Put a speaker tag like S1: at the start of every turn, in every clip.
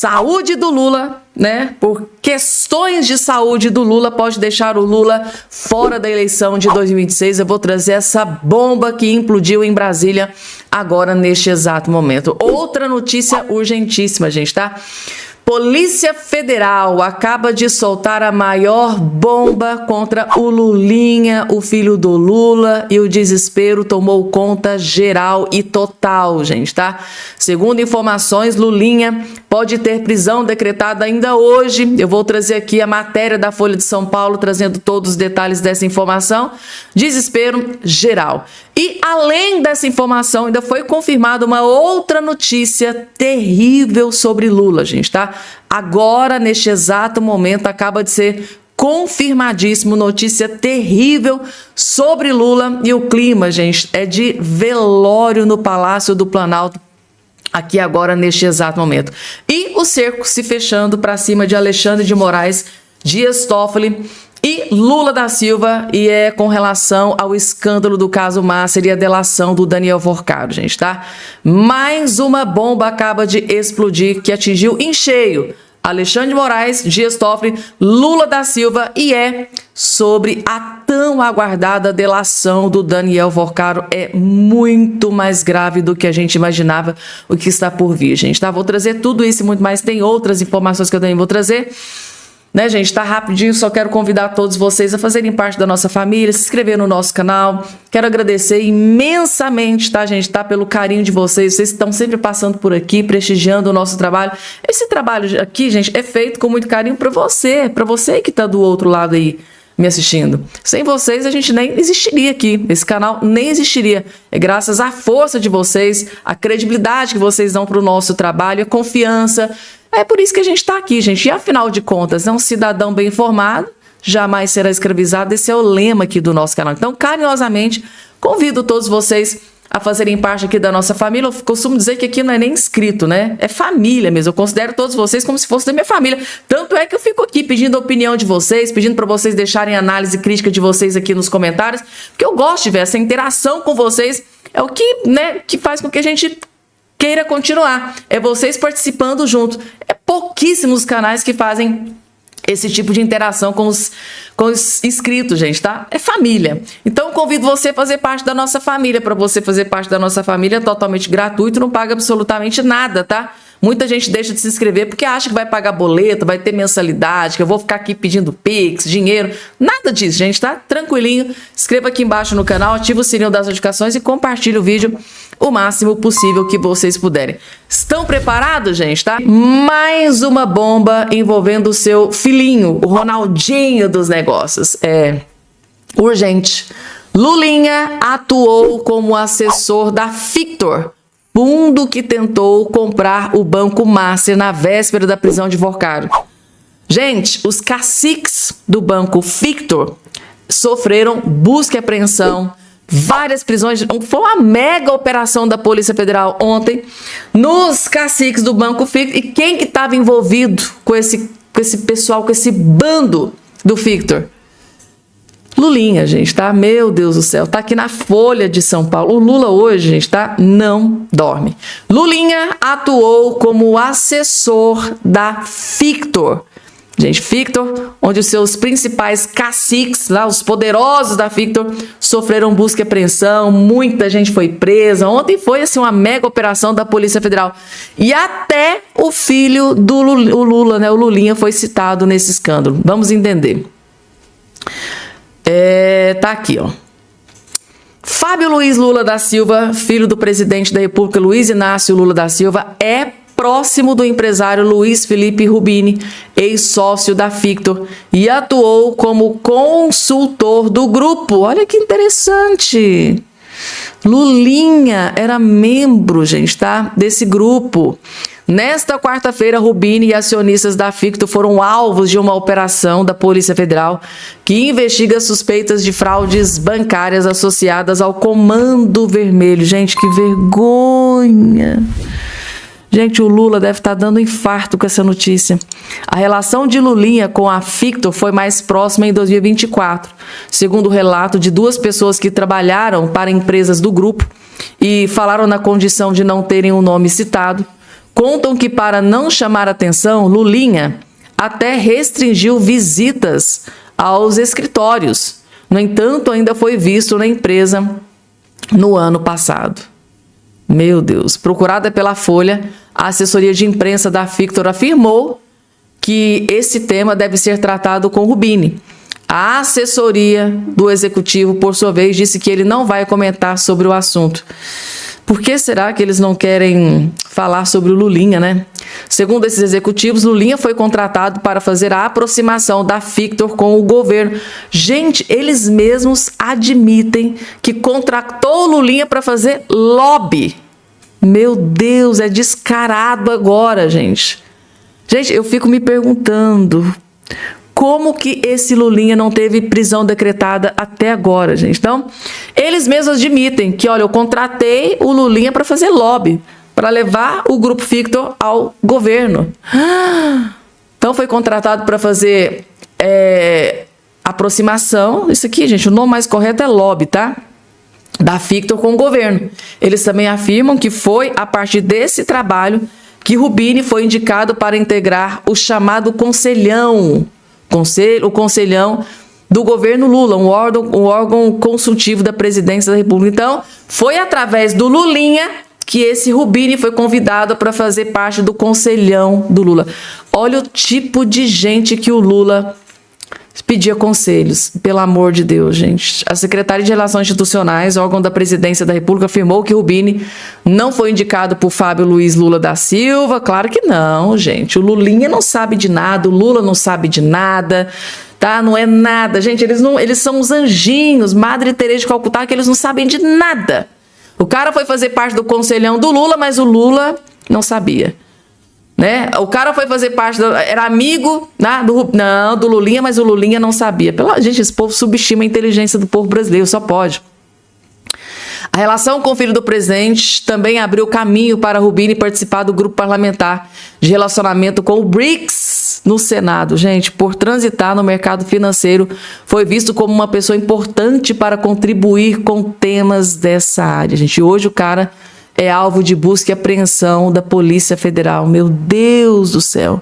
S1: saúde do Lula, né? Por questões de saúde do Lula, pode deixar o Lula fora da eleição de 2026. Eu vou trazer essa bomba que implodiu em Brasília agora, neste exato momento. Outra notícia urgentíssima, gente, tá? Polícia Federal acaba de soltar a maior bomba contra o Lulinha, o filho do Lula, e o desespero tomou conta geral e total, gente, tá? Segundo informações, Lulinha pode ter prisão decretada ainda hoje. Eu vou trazer aqui a matéria da Folha de São Paulo, trazendo todos os detalhes dessa informação. Desespero geral. E além dessa informação, ainda foi confirmada uma outra notícia terrível sobre Lula, gente, tá? Agora, neste exato momento, acaba de ser confirmadíssimo, notícia terrível sobre Lula. E o clima, gente, é de velório no Palácio do Planalto, aqui agora, neste exato momento. E o cerco se fechando para cima de Alexandre de Moraes, Dias Toffoli e Lula da Silva, e é com relação ao escândalo do caso Masser e a delação do Daniel Forcado, gente, tá? Mais uma bomba acaba de explodir que atingiu em cheio Alexandre de Moraes, Dias Toffoli, Lula da Silva, e é sobre a tão aguardada delação do Daniel Forcado. É muito mais grave do que a gente imaginava o que está por vir, gente, tá? Vou trazer tudo isso e muito mais. Tem outras informações que eu também vou trazer. Né, gente, tá rapidinho, só quero convidar todos vocês a fazerem parte da nossa família, se inscrever no nosso canal. Quero agradecer imensamente, tá, gente, tá, pelo carinho de vocês. Vocês estão sempre passando por aqui, prestigiando o nosso trabalho. Esse trabalho aqui, gente, é feito com muito carinho para você que tá do outro lado aí me assistindo. Sem vocês, a gente nem existiria aqui. Esse canal nem existiria. É graças à força de vocês, à credibilidade que vocês dão para o nosso trabalho, a confiança. É por isso que a gente está aqui, gente. E afinal de contas, é um cidadão bem informado, jamais será escravizado. Esse é o lema aqui do nosso canal. Então, carinhosamente, convido todos vocês a fazerem parte aqui da nossa família. Eu costumo dizer que aqui não é nem inscrito, né? É família mesmo. Eu considero todos vocês como se fosse da minha família. Tanto é que eu fico aqui pedindo a opinião de vocês, pedindo para vocês deixarem a análise crítica de vocês aqui nos comentários, porque eu gosto de ver essa interação com vocês. É o que, né, que faz com que a gente queira continuar. É vocês participando junto. É pouquíssimos canais que fazem esse tipo de interação com os inscritos, gente, tá? É família. Então, convido você a fazer parte da nossa família. Para você fazer parte da nossa família é totalmente gratuito, não paga absolutamente nada, tá? Muita gente deixa de se inscrever porque acha que vai pagar boleto, vai ter mensalidade, que eu vou ficar aqui pedindo Pix, dinheiro. Nada disso, gente, tá? Tranquilinho. Inscreva aqui embaixo no canal, ativa o sininho das notificações e compartilhe o vídeo o máximo possível que vocês puderem. Estão preparados, gente, tá? Mais uma bomba envolvendo o seu filhinho, o Ronaldinho dos negócios. É urgente. Lulinha atuou como assessor da Fictor, fundo que tentou comprar o Banco Masser na véspera da prisão de Forcado. Gente, os caciques do Banco Fictor sofreram busca e apreensão, várias prisões. Foi uma mega operação da Polícia Federal ontem nos caciques do Banco Fictor. E quem que estava envolvido com esse pessoal, com esse bando do Fictor? Lulinha, gente, tá? Meu Deus do céu, tá aqui na Folha de São Paulo. O Lula hoje, gente, tá? Não dorme. Lulinha atuou como assessor da Fictor. Gente, Fictor, onde os seus principais caciques, lá, os poderosos da Fictor, sofreram busca e apreensão, muita gente foi presa. Ontem foi, assim, uma mega operação da Polícia Federal. E até o filho do Lula, né, o Lulinha, foi citado nesse escândalo. Vamos entender. Tá aqui, ó. Fábio Luiz Lula da Silva, filho do presidente da República, Luiz Inácio Lula da Silva, é próximo do empresário Luiz Felipe Rubini, ex-sócio da Fictor, e atuou como consultor do grupo. Olha que interessante. Lulinha era membro, gente, tá? Desse grupo. Nesta quarta-feira, Rubini e acionistas da Fictor foram alvos de uma operação da Polícia Federal que investiga suspeitas de fraudes bancárias associadas ao Comando Vermelho. Gente, que vergonha! Gente, o Lula deve estar dando infarto com essa notícia. A relação de Lulinha com a Fictor foi mais próxima em 2024, segundo o relato de duas pessoas que trabalharam para empresas do grupo e falaram na condição de não terem o nome citado. Contam que, para não chamar atenção, Lulinha até restringiu visitas aos escritórios. No entanto, ainda foi visto na empresa no ano passado. Meu Deus. Procurada pela Folha, a assessoria de imprensa da Fictor afirmou que esse tema deve ser tratado com Rubini. A assessoria do executivo, por sua vez, disse que ele não vai comentar sobre o assunto. Por que será que eles não querem falar sobre o Lulinha, né? Segundo esses executivos, Lulinha foi contratado para fazer a aproximação da Fictor com o governo. Gente, eles mesmos admitem que contratou o Lulinha para fazer lobby. Meu Deus, é descarado agora, gente. Gente, eu fico me perguntando como que esse Lulinha não teve prisão decretada até agora, gente. Então, eles mesmos admitem que, olha, eu contratei o Lulinha para fazer lobby, para levar o Grupo Fictor ao governo. Então, foi contratado para fazer aproximação. Isso aqui, gente, o nome mais correto é lobby, tá? Da Fictor com o governo. Eles também afirmam que foi a partir desse trabalho que Rubini foi indicado para integrar o chamado Conselhão. O Conselhão do governo Lula, um órgão consultivo da presidência da República. Então, foi através do Lulinha que esse Rubini foi convidado para fazer parte do Conselhão do Lula. Olha o tipo de gente que o Lula pedia conselhos, pelo amor de Deus, gente. A Secretaria de Relações Institucionais, órgão da Presidência da República, afirmou que Rubini não foi indicado por Fábio Luiz Lula da Silva. Claro que não, gente. O Lulinha não sabe de nada, o Lula não sabe de nada, tá? Não é nada. Gente, eles são os anjinhos, Madre Teresa de Calcutá, que eles não sabem de nada. O cara foi fazer parte do Conselhão do Lula, mas o Lula não sabia. Né? O cara foi fazer parte, era amigo, né, do Lulinha, mas o Lulinha não sabia. Gente, esse povo subestima a inteligência do povo brasileiro, só pode. A relação com o filho do presidente também abriu caminho para Rubini participar do grupo parlamentar de relacionamento com o BRICS no Senado. Gente, por transitar no mercado financeiro, foi visto como uma pessoa importante para contribuir com temas dessa área. Gente, hoje o cara é alvo de busca e apreensão da Polícia Federal. Meu Deus do céu.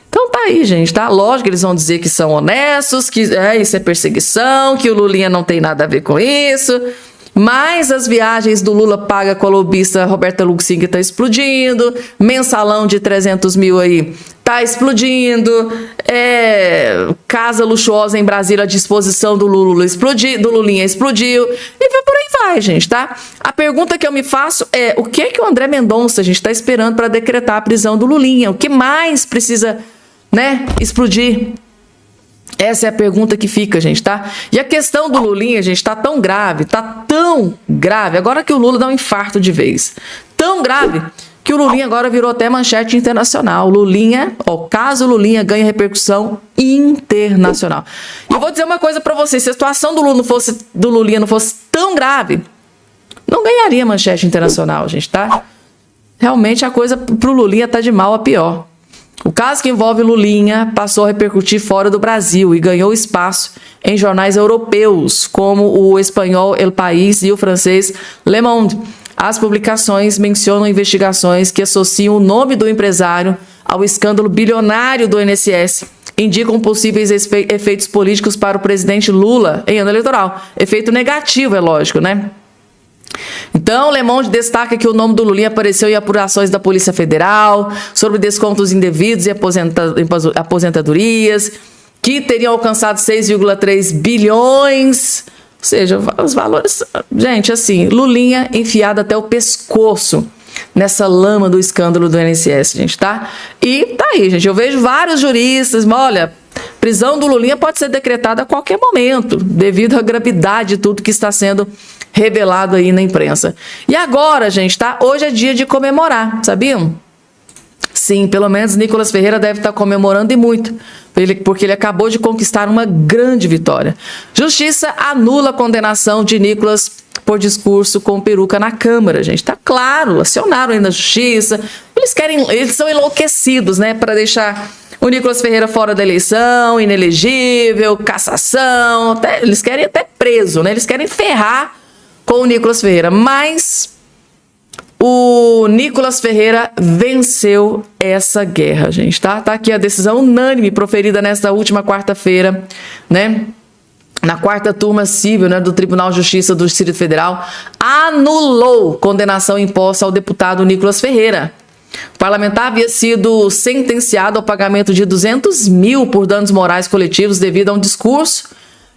S1: Então tá aí, gente, tá? Lógico que eles vão dizer que são honestos, que isso é perseguição, que o Lulinha não tem nada a ver com isso. Mas as viagens do Lula paga com a lobista Roberta Luxin, que tá explodindo. Mensalão de 300 mil aí, tá explodindo. Casa luxuosa em Brasília à disposição do Lulinha explodiu. E por aí vai, gente, tá? A pergunta que eu me faço é: o que o André Mendonça, a gente, tá esperando para decretar a prisão do Lulinha? O que mais precisa, né, explodir? Essa é a pergunta que fica, gente, tá? E a questão do Lulinha, gente, tá tão grave, agora que o Lula dá um infarto de vez. Tão grave que o Lulinha agora virou até manchete internacional. Caso Lulinha ganhe repercussão internacional. E eu vou dizer uma coisa pra vocês: se a situação do Lulinha não fosse tão grave, não ganharia manchete internacional, gente, tá? Realmente a coisa pro Lulinha tá de mal a pior. O caso que envolve Lulinha passou a repercutir fora do Brasil e ganhou espaço em jornais europeus, como o espanhol El País e o francês Le Monde. As publicações mencionam investigações que associam o nome do empresário ao escândalo bilionário do INSS. Indicam possíveis efeitos políticos para o presidente Lula em ano eleitoral. Efeito negativo, é lógico, né? Então, Le Monde destaca que o nome do Lulinha apareceu em apurações da Polícia Federal sobre descontos indevidos e aposentadorias, que teriam alcançado 6,3 bilhões. Ou seja, os valores... Gente, assim, Lulinha enfiado até o pescoço nessa lama do escândalo do INSS, gente, tá? E tá aí, gente, eu vejo vários juristas, olha, prisão do Lulinha pode ser decretada a qualquer momento, devido à gravidade de tudo que está sendo revelado aí na imprensa. E agora, gente, tá? Hoje é dia de comemorar, sabiam? Sim, pelo menos Nicolas Ferreira deve estar comemorando e muito, porque ele acabou de conquistar uma grande vitória. Justiça anula a condenação de Nicolas por discurso com peruca na Câmara, gente. Tá claro, acionaram aí na Justiça. Eles são enlouquecidos, né, para deixar o Nicolas Ferreira fora da eleição, inelegível, cassação, eles querem até preso, né? Eles querem ferrar com o Nicolas Ferreira, mas o Nicolas Ferreira venceu essa guerra, gente, tá? Tá aqui a decisão unânime proferida nesta última quarta-feira, né? Na quarta turma civil, né, do Tribunal de Justiça do Distrito Federal, anulou condenação imposta ao deputado Nicolas Ferreira. O parlamentar havia sido sentenciado ao pagamento de 200 mil por danos morais coletivos devido a um discurso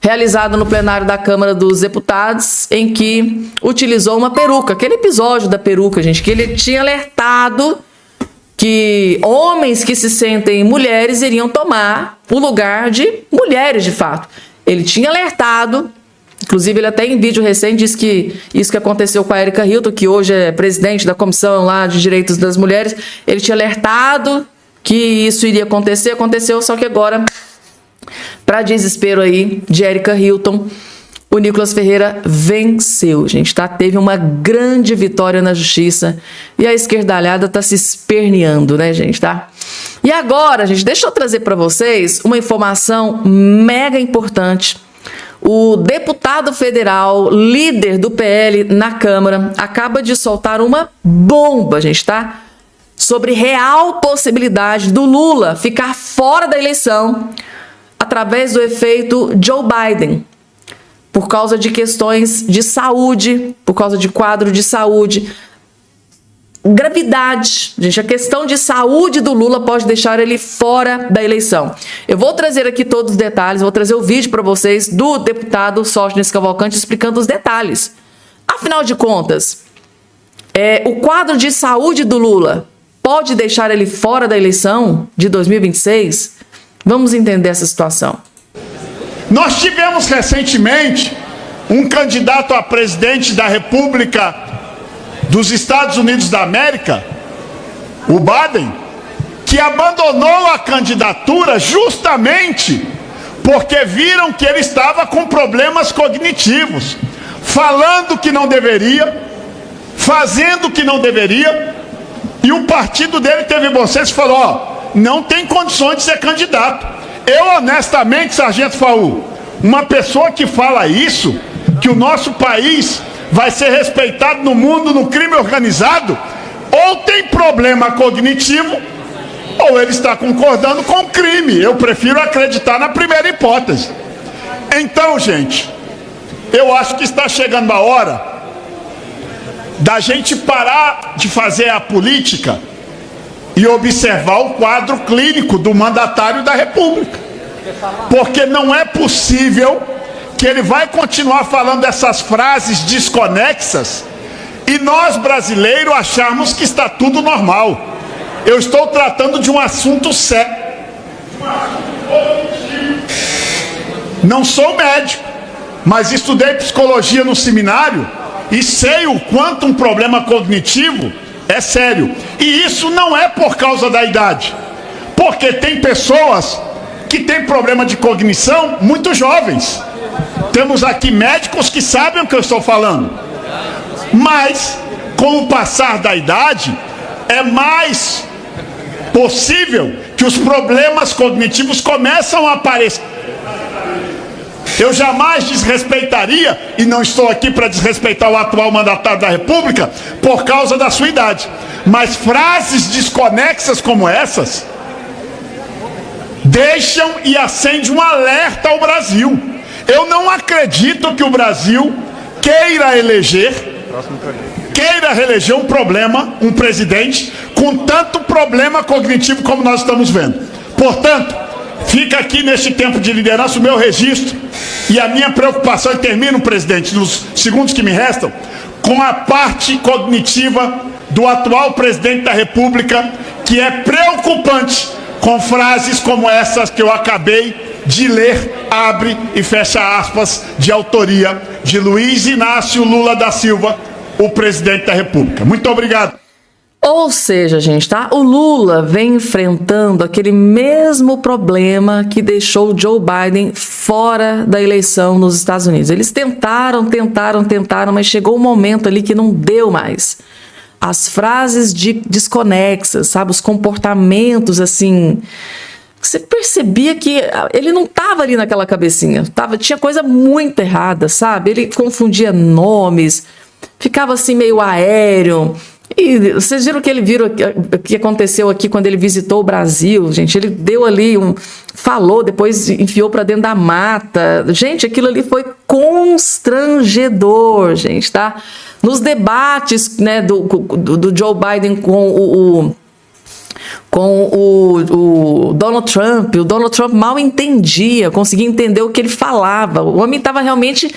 S1: realizado no plenário da Câmara dos Deputados, em que utilizou uma peruca. Aquele episódio da peruca, gente, que ele tinha alertado que homens que se sentem mulheres iriam tomar o lugar de mulheres, de fato. Ele tinha alertado, inclusive ele até em vídeo recente disse que isso que aconteceu com a Erika Hilton, que hoje é presidente da Comissão lá de Direitos das Mulheres, ele tinha alertado que isso iria acontecer, aconteceu, só que agora, para desespero aí de Erika Hilton, o Nicolas Ferreira venceu, gente, tá? Teve uma grande vitória na justiça e a esquerdalhada tá se esperneando, né, gente, tá? E agora, gente, deixa eu trazer para vocês uma informação mega importante. O deputado federal, líder do PL na Câmara, acaba de soltar uma bomba, gente, tá? Sobre real possibilidade do Lula ficar fora da eleição através do efeito Joe Biden, por causa de questões de saúde, por causa de quadro de saúde. Gravidade, gente, a questão de saúde do Lula pode deixar ele fora da eleição. Eu vou trazer aqui todos os detalhes, vou trazer o vídeo para vocês do deputado Sóstenes Cavalcante explicando os detalhes. Afinal de contas, o quadro de saúde do Lula pode deixar ele fora da eleição de 2026? Vamos entender essa situação.
S2: Nós tivemos recentemente um candidato a presidente da República dos Estados Unidos da América, o Biden, que abandonou a candidatura justamente porque viram que ele estava com problemas cognitivos, falando que não deveria, fazendo que não deveria, e o partido dele teve vocês e falou, ó, não tem condições de ser candidato. Eu, honestamente, Sargento Faul, uma pessoa que fala isso, que o nosso país vai ser respeitado no mundo no crime organizado, ou tem problema cognitivo, ou ele está concordando com o crime. Eu prefiro acreditar na primeira hipótese. Então, gente, eu acho que está chegando a hora da gente parar de fazer a política e observar o quadro clínico do mandatário da República. Porque não é possível que ele vai continuar falando essas frases desconexas e nós, brasileiros, achamos que está tudo normal. Eu estou tratando de um assunto sério. Não sou médico, mas estudei psicologia no seminário e sei o quanto um problema cognitivo é sério. E isso não é por causa da idade, porque tem pessoas que têm problema de cognição muito jovens. Temos aqui médicos que sabem o que eu estou falando. Mas, com o passar da idade, é mais possível que os problemas cognitivos começam a aparecer. Eu jamais desrespeitaria, e não estou aqui para desrespeitar o atual mandatário da República, por causa da sua idade. Mas frases desconexas como essas deixam e acendem um alerta ao Brasil. Eu não acredito que o Brasil queira reeleger um presidente com tanto problema cognitivo como nós estamos vendo. Portanto, fica aqui neste tempo de liderança o meu registro e a minha preocupação, e termino, presidente, nos segundos que me restam, com a parte cognitiva do atual presidente da República, que é preocupante, com frases como essas que eu acabei de ler, abre e fecha aspas, de autoria de Luiz Inácio Lula da Silva, o presidente da República. Muito obrigado.
S1: Ou seja, gente, tá? O Lula vem enfrentando aquele mesmo problema que deixou o Joe Biden fora da eleição nos Estados Unidos. Eles tentaram, mas chegou um momento ali que não deu mais. As frases desconexas, sabe? Os comportamentos, assim... Você percebia que ele não estava ali naquela cabecinha. Tinha coisa muito errada, sabe? Ele confundia nomes, ficava assim meio aéreo. E vocês viram que o que aconteceu aqui quando ele visitou o Brasil, gente? Ele deu ali falou, depois enfiou para dentro da mata. Gente, aquilo ali foi constrangedor, gente, tá? Nos debates, né, do Joe Biden com o Donald Trump, o Donald Trump mal entendia, conseguia entender o que ele falava. O homem estava realmente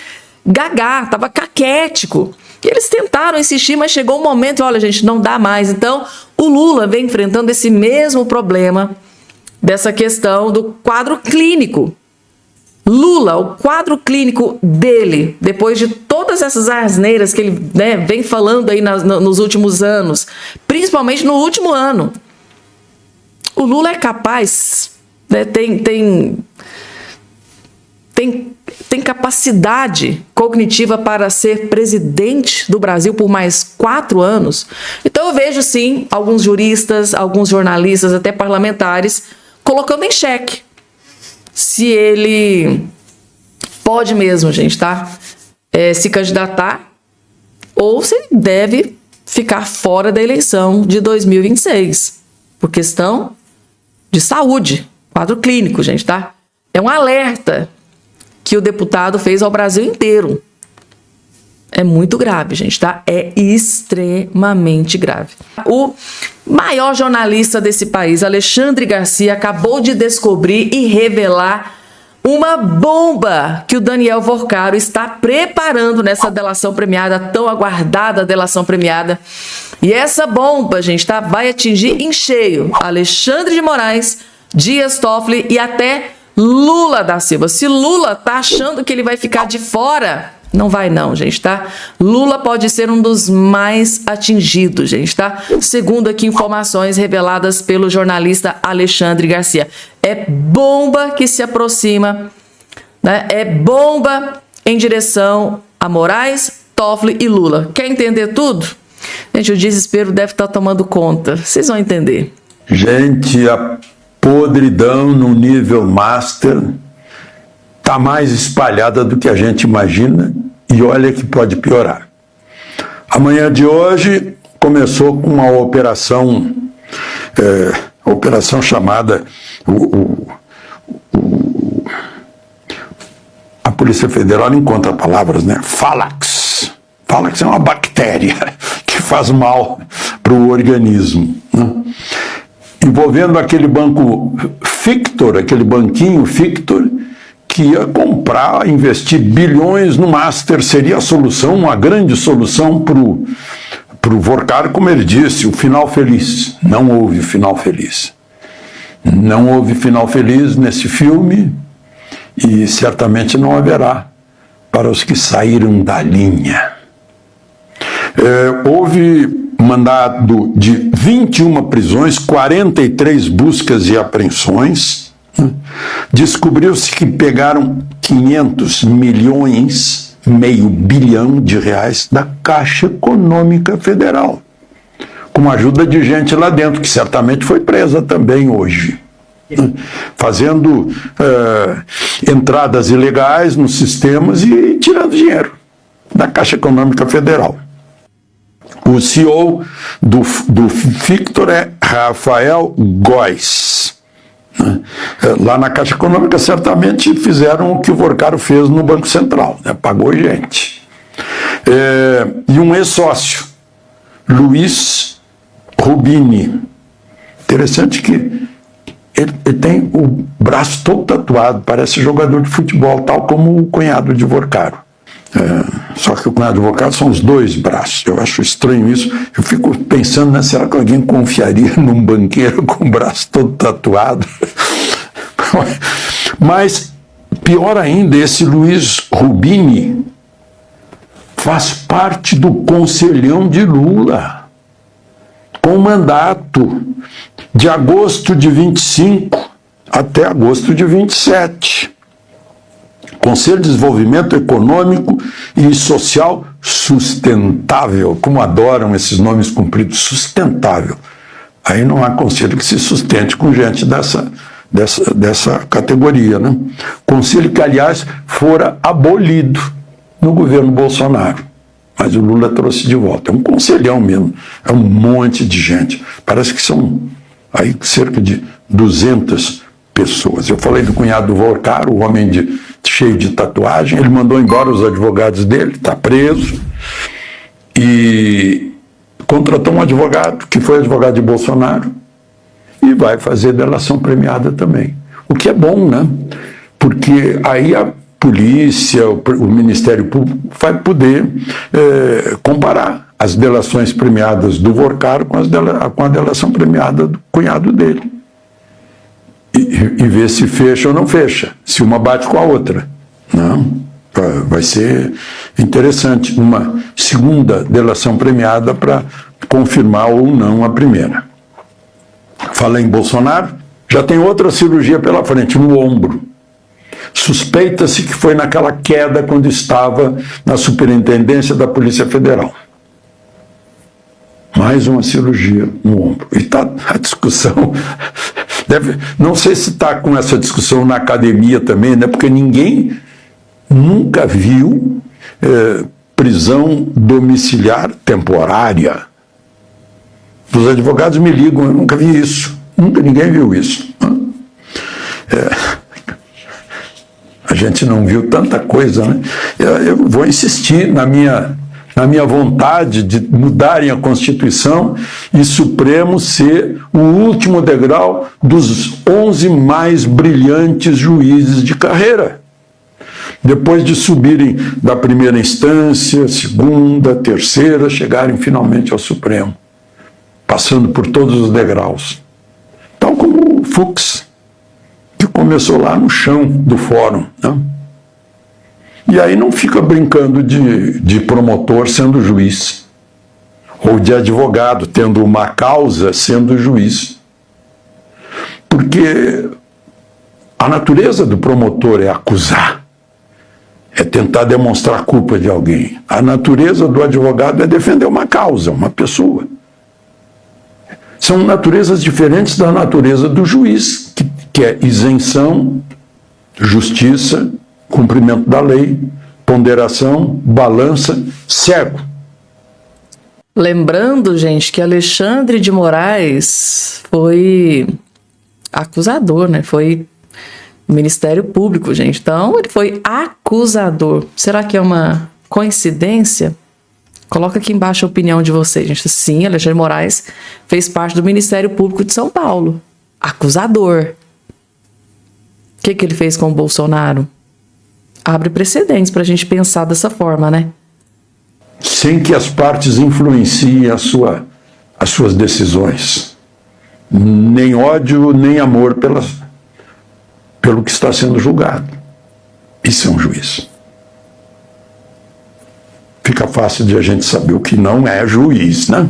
S1: gagá, estava caquético. E eles tentaram insistir, mas chegou um momento, olha, gente, não dá mais. Então, o Lula vem enfrentando esse mesmo problema dessa questão do quadro clínico. Lula, o quadro clínico dele, depois de todas essas asneiras que ele, né, vem falando aí nos últimos anos, principalmente no último ano, o Lula é capaz, né, tem capacidade cognitiva para ser presidente do Brasil por mais 4 anos. Então eu vejo, sim, alguns juristas, alguns jornalistas, até parlamentares, colocando em xeque se ele pode mesmo, gente, tá? Se candidatar ou se ele deve ficar fora da eleição de 2026, por questão de saúde, quadro clínico, gente, tá? É um alerta que o deputado fez ao Brasil inteiro. É muito grave, gente, tá? É extremamente grave. O maior jornalista desse país, Alexandre Garcia, acabou de descobrir e revelar uma bomba que o Daniel Vorcaro está preparando nessa delação premiada, tão aguardada delação premiada. E essa bomba, gente, tá? Vai atingir em cheio Alexandre de Moraes, Dias Toffoli e até Lula da Silva. Se Lula tá achando que ele vai ficar de fora, não vai não, gente, tá? Lula pode ser um dos mais atingidos, gente, tá? Segundo aqui informações reveladas pelo jornalista Alexandre Garcia. É bomba que se aproxima, né? É bomba em direção a Moraes, Toffoli e Lula. Quer entender tudo? Gente, o desespero deve estar tomando conta. Vocês vão entender.
S3: Gente, a podridão no nível master está mais espalhada do que a gente imagina e olha que pode piorar. Amanhã de hoje começou com uma operação chamada a Polícia Federal não encontra palavras, né? Falax. Falax é uma bactéria que faz mal para o organismo, né? Envolvendo aquele banco Fictor, aquele banquinho Fictor, que ia comprar, investir bilhões no Master, seria a solução, uma grande solução para o Vorcaro, como ele disse, o final feliz. Não houve final feliz. Não houve final feliz nesse filme e certamente não haverá para os que saíram da linha. Houve mandado de 21 prisões, 43 buscas e apreensões. Descobriu-se que pegaram 500 milhões, meio bilhão de reais da Caixa Econômica Federal, com a ajuda de gente lá dentro, que certamente foi presa também hoje, fazendo entradas ilegais nos sistemas e tirando dinheiro da Caixa Econômica Federal. O CEO do Fictor é Rafael Góes. Lá na Caixa Econômica certamente fizeram o que o Vorcaro fez no Banco Central, né? Pagou gente. E um ex-sócio, Luiz Rubini. Interessante que ele tem o braço todo tatuado, parece jogador de futebol, tal como o cunhado de Vorcaro. Só que o cunhado de Vorcaro são os dois braços. Eu acho estranho isso. Eu fico pensando, né, será que alguém confiaria num banqueiro com o braço todo tatuado? Mas, pior ainda, esse Luiz Rubini faz parte do conselhão de Lula, com mandato de agosto de 25 até agosto de 27. Conselho de Desenvolvimento Econômico e Social Sustentável, como adoram esses nomes compridos, sustentável. Aí não há conselho que se sustente com gente dessa categoria, né? Conselho que, aliás, fora abolido no governo Bolsonaro. Mas o Lula trouxe de volta. É um conselhão mesmo. É um monte de gente. Parece que são aí cerca de 200 pessoas. Eu falei do cunhado do Vorcaro, o homem cheio de tatuagem. Ele mandou embora os advogados dele, está preso. E contratou um advogado, que foi advogado de Bolsonaro, e vai fazer delação premiada também. O que é bom, né? Porque aí a polícia, o Ministério Público vai poder comparar as delações premiadas do Vorcaro com a delação premiada do cunhado dele. E ver se fecha ou não fecha, se uma bate com a outra. Não? Vai ser interessante uma segunda delação premiada para confirmar ou não a primeira. Falei em Bolsonaro, já tem outra cirurgia pela frente, no ombro. Suspeita-se que foi naquela queda quando estava na superintendência da Polícia Federal. Mais uma cirurgia no ombro. E está a discussão. Não sei se está com essa discussão na academia também, né? Porque ninguém nunca viu prisão domiciliar temporária. Os advogados me ligam, eu nunca vi isso. Nunca ninguém viu isso. A gente não viu tanta coisa, né? Eu vou insistir na minha vontade de mudarem a Constituição e Supremo ser o último degrau dos 11 mais brilhantes juízes de carreira. Depois de subirem da primeira instância, segunda, terceira, chegarem finalmente ao Supremo, passando por todos os degraus. Tal como o Fux, que começou lá no chão do fórum, né? E aí não fica brincando de promotor sendo juiz, ou de advogado tendo uma causa sendo juiz. Porque a natureza do promotor é acusar, é tentar demonstrar a culpa de alguém. A natureza do advogado é defender uma causa, uma pessoa. São naturezas diferentes da natureza do juiz, que é isenção, justiça, cumprimento da lei, ponderação, balança, cego.
S1: Lembrando, gente, que Alexandre de Moraes foi acusador, né? Foi Ministério Público, gente. Então, ele foi acusador. Será que é uma coincidência? Coloca aqui embaixo a opinião de vocês, gente. Sim, Alexandre de Moraes fez parte do Ministério Público de São Paulo. Acusador. O que ele fez com o Bolsonaro? Abre precedentes para a gente pensar dessa forma, né?
S3: Sem que as partes influenciem as suas decisões. Nem ódio, nem amor pelo que está sendo julgado. Isso é um juiz. Fica fácil de a gente saber o que não é juiz, né?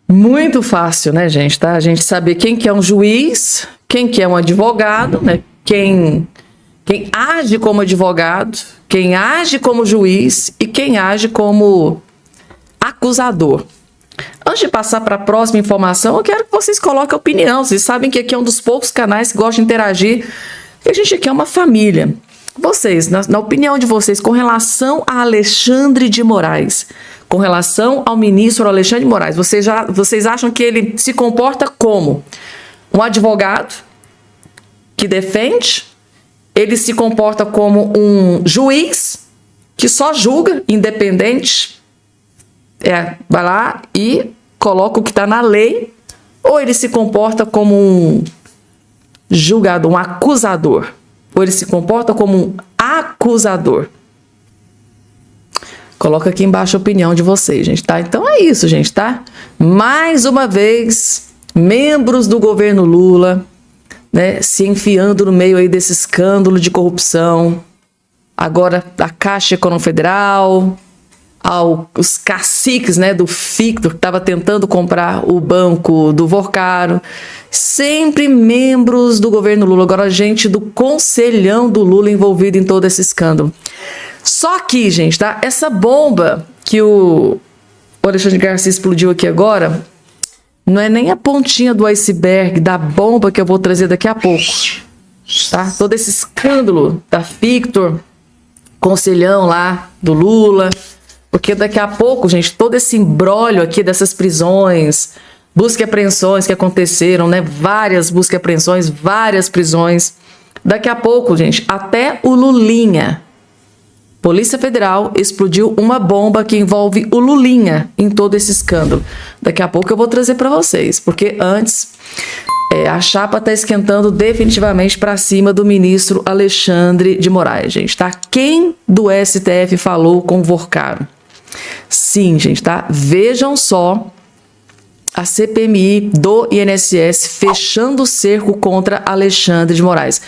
S1: Muito fácil, né, gente? Tá? A gente saber quem que é um juiz, quem que é um advogado, né? Quem age como advogado, quem age como juiz e quem age como acusador. Antes de passar para a próxima informação, eu quero que vocês coloquem a opinião. Vocês sabem que aqui é um dos poucos canais que gosta de interagir, que a gente aqui é uma família. Vocês, na opinião de vocês, com relação a Alexandre de Moraes, com relação ao ministro Alexandre de Moraes, vocês acham que ele se comporta como um advogado que defende? Ele se comporta como um juiz que só julga, independente, vai lá e coloca o que está na lei, ou ele se comporta como um julgador, um acusador, ou ele se comporta como um acusador? Coloca aqui embaixo a opinião de vocês, gente, tá? Então é isso, gente, tá? Mais uma vez, membros do governo Lula, né, se enfiando no meio aí desse escândalo de corrupção, agora da Caixa Econômica Federal, os caciques, né, do Fictor, que estava tentando comprar o banco do Vorcaro, sempre membros do governo Lula, agora gente do conselhão do Lula envolvido em todo esse escândalo. Só que, gente, tá? Essa bomba que o Alexandre Garcia explodiu aqui agora, não é nem a pontinha do iceberg da bomba que eu vou trazer daqui a pouco, tá? Todo esse escândalo da Fictor, conselhão lá do Lula, Porque daqui a pouco, gente, todo esse imbróglio aqui dessas prisões, busca e apreensões que aconteceram, né? Várias busca e apreensões, várias prisões. Daqui a pouco, gente, até o Lulinha. Polícia Federal explodiu uma bomba que envolve o Lulinha em todo esse escândalo. Daqui a pouco eu vou trazer para vocês, porque antes a chapa está esquentando definitivamente para cima do ministro Alexandre de Moraes, gente, tá? Quem do STF falou com o Vorcaro? Sim, gente, tá? Vejam só a CPMI do INSS fechando o cerco contra Alexandre de Moraes.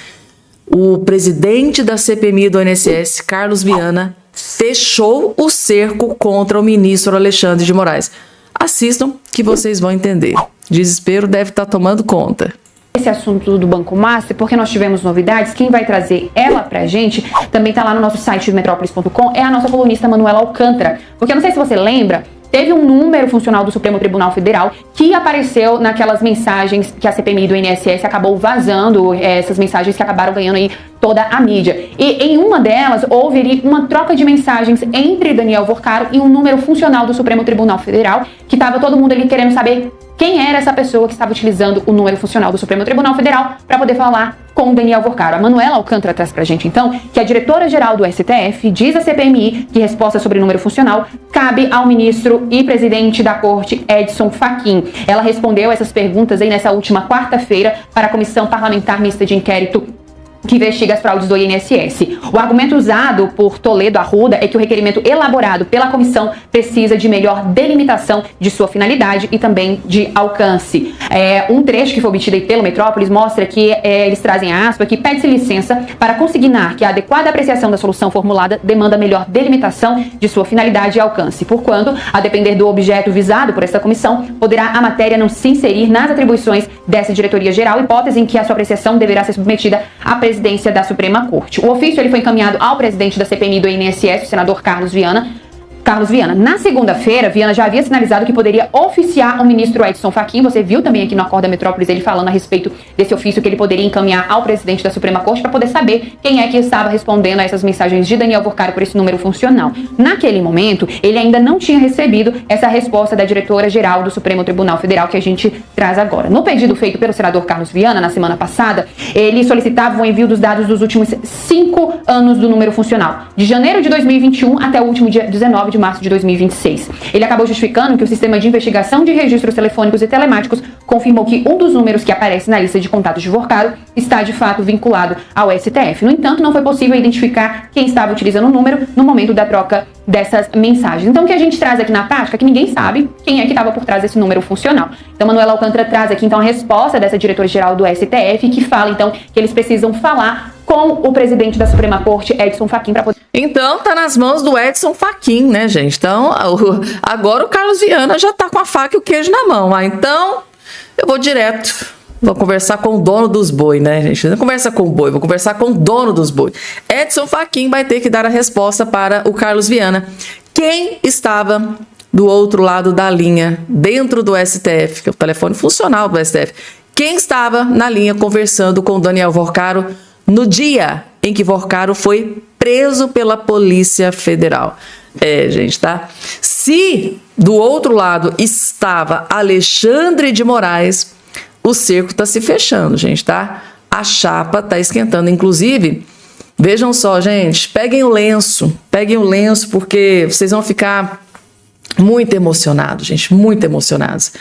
S1: O presidente da CPMI do INSS, Carlos Viana, fechou o cerco contra o ministro Alexandre de Moraes. Assistam que vocês vão entender. Desespero deve estar tomando conta.
S4: Esse assunto do Banco Master, porque nós tivemos novidades, quem vai trazer ela pra gente, também tá lá no nosso site metrópolis.com, é a nossa colunista Manuela Alcântara. Porque eu não sei se você lembra, teve um número funcional do Supremo Tribunal Federal que apareceu naquelas mensagens que a CPMI do INSS acabou vazando, essas mensagens que acabaram ganhando aí toda a mídia. E em uma delas, houve uma troca de mensagens entre Daniel Vorcaro e um número funcional do Supremo Tribunal Federal, que estava todo mundo ali querendo saber quem era essa pessoa que estava utilizando o número funcional do Supremo Tribunal Federal para poder falar com o Daniel Vorcaro. A Manuela Alcântara traz pra gente, então, que a diretora-geral do STF diz à CPMI que resposta sobre o número funcional cabe ao ministro e presidente da Corte, Edson Fachin. Ela respondeu essas perguntas aí nessa última quarta-feira para a Comissão Parlamentar Mista de Inquérito que investiga as fraudes do INSS. O argumento usado por Toledo Arruda é que o requerimento elaborado pela comissão precisa de melhor delimitação de sua finalidade e também de alcance. Um trecho que foi obtido aí pelo Metrópolis mostra que eles trazem a aspa que pede-se licença para consignar que a adequada apreciação da solução formulada demanda melhor delimitação de sua finalidade e alcance, porquanto, a depender do objeto visado por esta comissão, poderá a matéria não se inserir nas atribuições dessa diretoria-geral, hipótese em que a sua apreciação deverá ser submetida à presidência da Suprema Corte. O ofício ele foi encaminhado ao presidente da CPMI do INSS, o senador Carlos Viana. Na segunda-feira, Viana já havia sinalizado que poderia oficiar o ministro Edson Fachin. Você viu também aqui no Acorda Metrópolis ele falando a respeito desse ofício que ele poderia encaminhar ao presidente da Suprema Corte para poder saber quem é que estava respondendo a essas mensagens de Daniel Vorcaro por esse número funcional. Naquele momento, ele ainda não tinha recebido essa resposta da diretora-geral do Supremo Tribunal Federal que a gente traz agora. No pedido feito pelo senador Carlos Viana na semana passada, ele solicitava o envio dos dados dos últimos 5 anos do número funcional, de janeiro de 2021 até o último dia 19 de março de 2026. Ele acabou justificando que o sistema de investigação de registros telefônicos e telemáticos confirmou que um dos números que aparece na lista de contatos de Vorcaro está de fato vinculado ao STF. No entanto, não foi possível identificar quem estava utilizando o número no momento da troca dessas mensagens. Então, o que a gente traz aqui na prática é que ninguém sabe quem é que estava por trás desse número funcional. Então, Manuela Alcântara traz aqui, então, a resposta dessa diretora-geral do STF, que fala, então, que eles precisam falar com o presidente da Suprema Corte, Edson Fachin, para poder...
S1: Então, tá nas mãos do Edson Fachin, né, gente? Então, agora o Carlos Viana já tá com a faca e o queijo na mão. Então, eu vou direto. Vou conversar com o dono dos boi, né, gente? Não conversa com o boi, vou conversar com o dono dos boi. Edson Fachin vai ter que dar a resposta para o Carlos Viana. Quem estava do outro lado da linha, dentro do STF, que é o telefone funcional do STF, quem estava na linha conversando com o Daniel Vorcaro no dia em que Vorcaro foi preso pela Polícia Federal. Gente, tá? Se do outro lado estava Alexandre de Moraes, o cerco tá se fechando, gente, tá? A chapa tá esquentando. Inclusive, vejam só, gente, peguem o lenço, porque vocês vão ficar muito emocionados, gente, muito emocionados.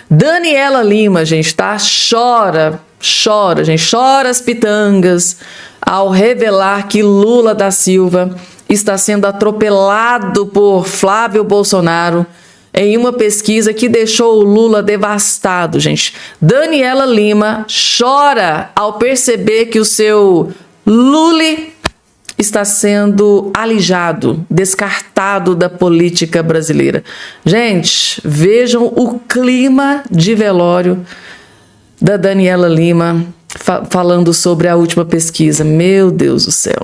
S1: Daniela Lima, gente, tá? Chora, gente, chora as pitangas ao revelar que Lula da Silva está sendo atropelado por Flávio Bolsonaro em uma pesquisa que deixou o Lula devastado, gente. Daniela Lima chora ao perceber que o seu Lule está sendo alijado, descartado da política brasileira. Gente, vejam o clima de velório da Daniela Lima falando sobre a última pesquisa. Meu Deus do céu.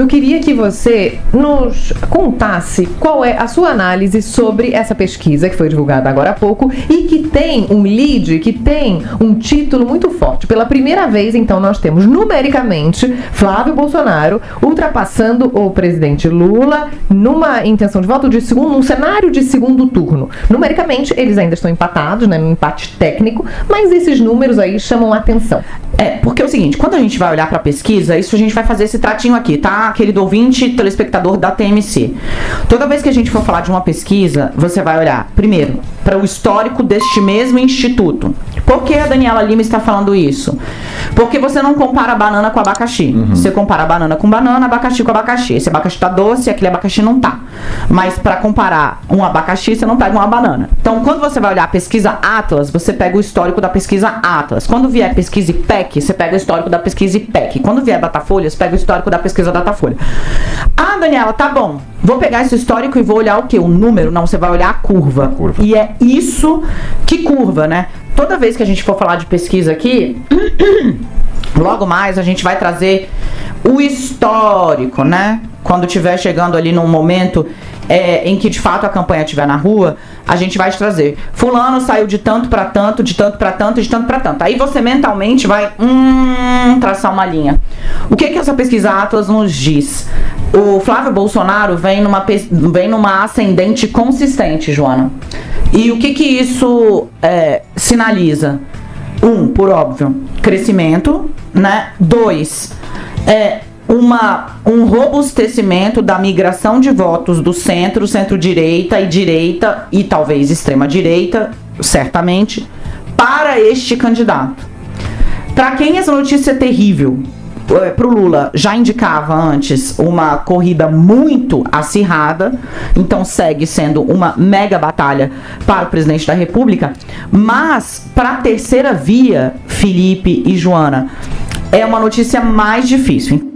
S5: Eu queria que você nos contasse qual é a sua análise sobre essa pesquisa que foi divulgada agora há pouco e que tem um lead, que tem um título muito forte. Pela primeira vez, então, nós temos numericamente Flávio Bolsonaro ultrapassando o presidente Lula numa intenção de voto num cenário de segundo turno. Numericamente, eles ainda estão empatados, né, num empate técnico, mas esses números aí chamam a atenção.
S6: Porque é o seguinte, quando a gente vai olhar para a pesquisa, isso a gente vai fazer esse tratinho aqui, tá? Querido ouvinte, telespectador da TMC. Toda vez que a gente for falar de uma pesquisa, você vai olhar, primeiro, para o histórico deste mesmo instituto. Por que a Daniela Lima está falando isso? Porque você não compara banana com abacaxi. Você compara banana com banana, abacaxi com abacaxi. Esse abacaxi tá doce, aquele abacaxi não tá. Mas para comparar um abacaxi, você não pega uma banana. Então, quando você vai olhar a pesquisa Atlas, você pega o histórico da pesquisa Atlas. Quando vier pesquisa IPEC, você pega o histórico da pesquisa IPEC. Quando vier Datafolha, você pega o histórico da pesquisa Datafolha. Ah, Daniela, tá bom. Vou pegar esse histórico e vou olhar o quê? O número? Não, você vai olhar a curva. E é isso que curva, né? Toda vez que a gente for falar de pesquisa aqui, logo mais a gente vai trazer o histórico, né? Quando estiver chegando ali num momento em que de fato a campanha estiver na rua, a gente vai te trazer. Fulano saiu de tanto para tanto, de tanto para tanto, de tanto para tanto. Aí você mentalmente vai traçar uma linha. O que essa pesquisa Atlas nos diz? O Flávio Bolsonaro vem numa ascendente consistente, Joana. E o que isso sinaliza? Por óbvio, crescimento, né? 2, um robustecimento da migração de votos do centro, centro-direita e talvez extrema-direita, certamente, para este candidato. Para quem essa notícia é terrível? Para o Lula já indicava antes uma corrida muito acirrada, então segue sendo uma mega batalha para o presidente da República, mas para a terceira via, Felipe e Joana, é uma notícia mais difícil.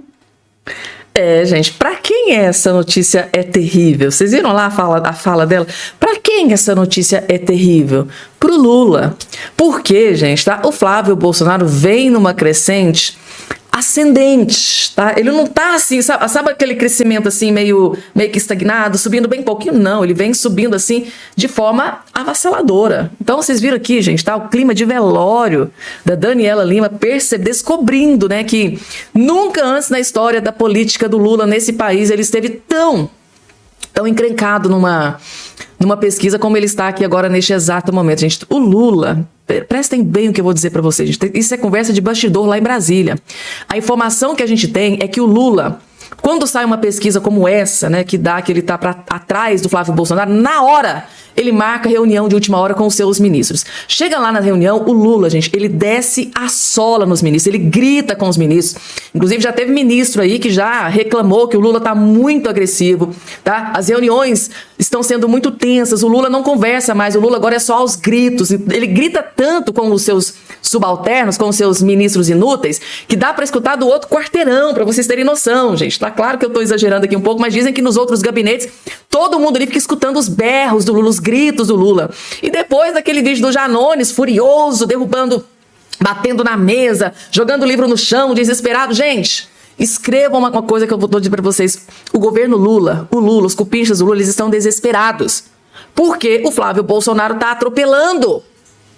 S1: Gente, pra quem essa notícia é terrível? Vocês viram lá a fala dela? Pra quem essa notícia é terrível? Pro Lula. Porque, gente, tá? O Flávio Bolsonaro vem numa crescente ascendente, tá? Ele não tá assim, sabe aquele crescimento assim meio que estagnado, subindo bem pouquinho? Não, ele vem subindo assim de forma avassaladora. Então vocês viram aqui, gente, tá? O clima de velório da Daniela Lima descobrindo, né, que nunca antes na história da política do Lula nesse país ele esteve tão encrencado numa pesquisa como ele está aqui agora neste exato momento, gente. O Lula, prestem bem o que eu vou dizer para vocês, gente. Isso é conversa de bastidor lá em Brasília. A informação que a gente tem é que o Lula, quando sai uma pesquisa como essa, né, que dá que ele está atrás do Flávio Bolsonaro, na hora ele marca reunião de última hora com os seus ministros. Chega lá na reunião, o Lula, gente, ele desce a sola nos ministros, ele grita com os ministros. Inclusive, já teve ministro aí que já reclamou que o Lula tá muito agressivo, tá? As reuniões estão sendo muito tensas, o Lula não conversa mais, o Lula agora é só aos gritos. Ele grita tanto com os seus subalternos, com os seus ministros inúteis, que dá para escutar do outro quarteirão, para vocês terem noção, gente. Tá claro que eu tô exagerando aqui um pouco, mas dizem que nos outros gabinetes, todo mundo ali fica escutando os berros do Lula, os gritos do Lula. E depois daquele vídeo do Janones, furioso, batendo na mesa, jogando o livro no chão, desesperado. Gente, escrevam uma coisa que eu vou dizer para vocês. O governo Lula, os cupinchas do Lula, eles estão desesperados. Porque o Flávio Bolsonaro tá atropelando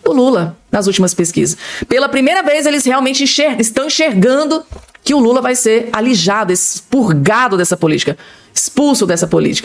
S1: o Lula nas últimas pesquisas. Pela primeira vez, eles realmente estão enxergando que o Lula vai ser alijado, expurgado dessa política, expulso dessa política.